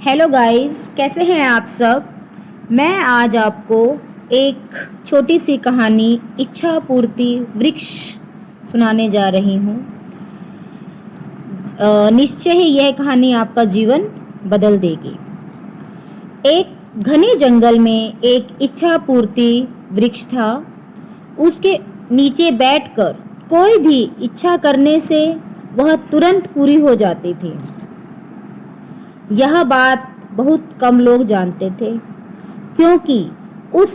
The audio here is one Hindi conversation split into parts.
हेलो गाइस, कैसे हैं आप सब। मैं आज आपको एक छोटी सी कहानी इच्छा पूर्ति वृक्ष सुनाने जा रही हूँ। निश्चय ही यह कहानी आपका जीवन बदल देगी। एक घने जंगल में एक इच्छा पूर्ति वृक्ष था। उसके नीचे बैठकर कोई भी इच्छा करने से वह तुरंत पूरी हो जाती थी। यह बात बहुत कम लोग जानते थे, क्योंकि उस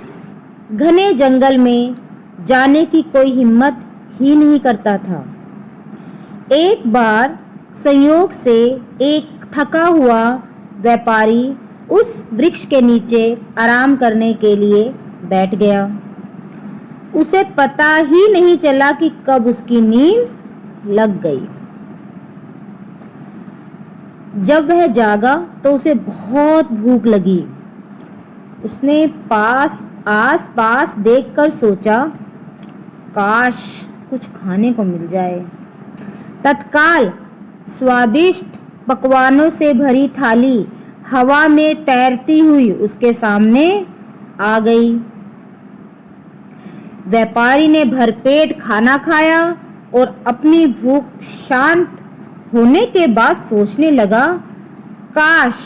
घने जंगल में जाने की कोई हिम्मत ही नहीं करता था। एक बार संयोग से एक थका हुआ व्यापारी उस वृक्ष के नीचे आराम करने के लिए बैठ गया। उसे पता ही नहीं चला कि कब उसकी नींद लग गई। जब वह जागा तो उसे बहुत भूख लगी। उसने आस पास देखकर सोचा, काश कुछ खाने को मिल जाए। तत्काल स्वादिष्ट पकवानों से भरी थाली हवा में तैरती हुई उसके सामने आ गई। व्यापारी ने भरपेट खाना खाया और अपनी भूख शांत होने के बाद सोचने लगा, काश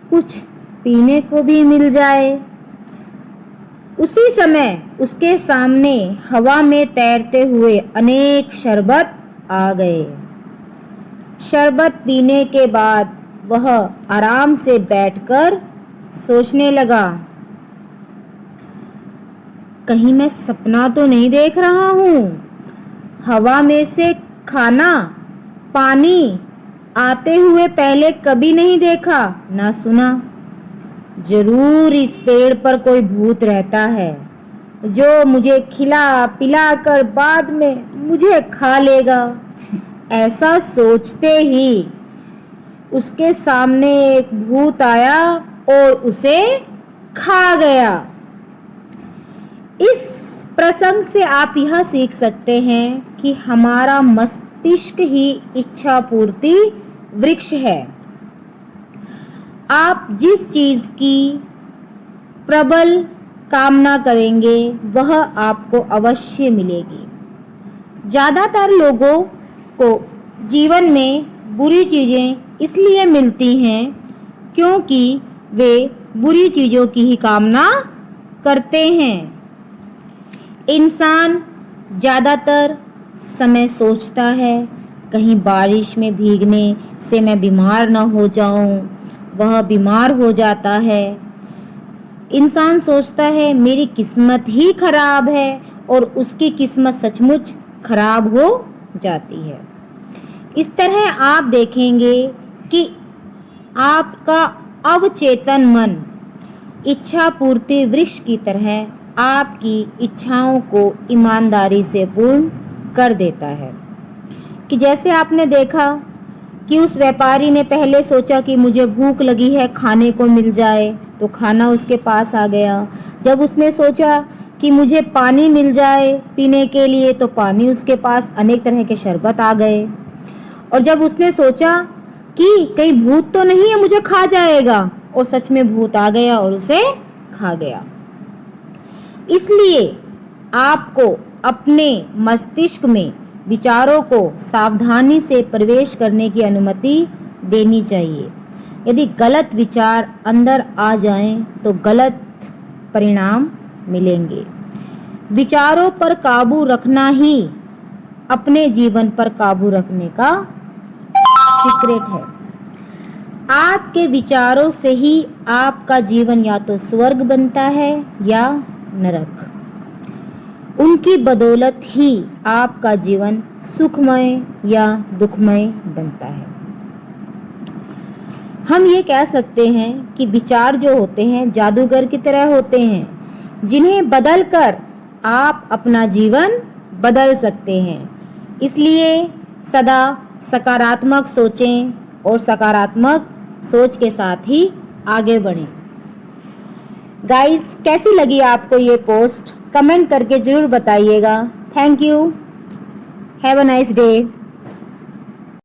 कुछ पीने को भी मिल जाए। उसी समय उसके सामने हवा में तैरते हुए अनेक शरबत आ गए। शरबत पीने के बाद वह आराम से बैठकर सोचने लगा, कहीं मैं सपना तो नहीं देख रहा हूँ। हवा में से खाना पानी आते हुए पहले कभी नहीं देखा ना सुना। जरूर इस पेड़ पर कोई भूत रहता है जो मुझे खिला पिला कर बाद में मुझे खा लेगा। ऐसा सोचते ही उसके सामने एक भूत आया और उसे खा गया। इस प्रसंग से आप यह सीख सकते हैं कि हमारा मस्तिष्क ही इच्छा पूर्ति वृक्ष है। आप जिस चीज की प्रबल कामना करेंगे वह आपको अवश्य मिलेगी। ज्यादातर लोगों को जीवन में बुरी चीजें इसलिए मिलती हैं क्योंकि वे बुरी चीजों की ही कामना करते हैं। इंसान ज्यादातर समय सोचता है, कहीं बारिश में भीगने से मैं बीमार न हो जाऊं। वह बीमार हो जाता है। इंसान सोचता है मेरी किस्मत ही खराब है और उसकी किस्मत सचमुच खराब हो जाती है। इस तरह आप देखेंगे कि आपका अवचेतन मन इच्छा पूर्ति वृक्ष की तरह आपकी इच्छाओं को ईमानदारी से पूर्ण कर देता है। कि जैसे आपने देखा कि उस व्यापारी ने पहले सोचा कि मुझे भूख लगी है, खाने को मिल जाए, तो खाना उसके पास आ गया। जब उसने सोचा कि मुझे पानी मिल जाए पीने के लिए, तो पानी उसके पास, अनेक तरह के शरबत आ गए। और जब उसने सोचा कि कहीं भूत तो नहीं है मुझे खा जाएगा, और सच में भूत आ गया और उसे खा गया। इसलिए आपको अपने मस्तिष्क में विचारों को सावधानी से प्रवेश करने की अनुमति देनी चाहिए। यदि गलत विचार अंदर आ जाएं तो गलत परिणाम मिलेंगे। विचारों पर काबू रखना ही अपने जीवन पर काबू रखने का सीक्रेट है। आपके विचारों से ही आपका जीवन या तो स्वर्ग बनता है या नरक। उनकी बदौलत ही आपका जीवन सुखमय या दुखमय बनता है। हम ये कह सकते हैं कि विचार जो होते हैं जादूगर की तरह होते हैं, जिन्हें बदलकर आप अपना जीवन बदल सकते हैं। इसलिए सदा सकारात्मक सोचें और सकारात्मक सोच के साथ ही आगे बढ़ें। गाइस, कैसी लगी आपको ये पोस्ट? कमेंट करके जरूर बताइएगा। Thank you. Have a nice day.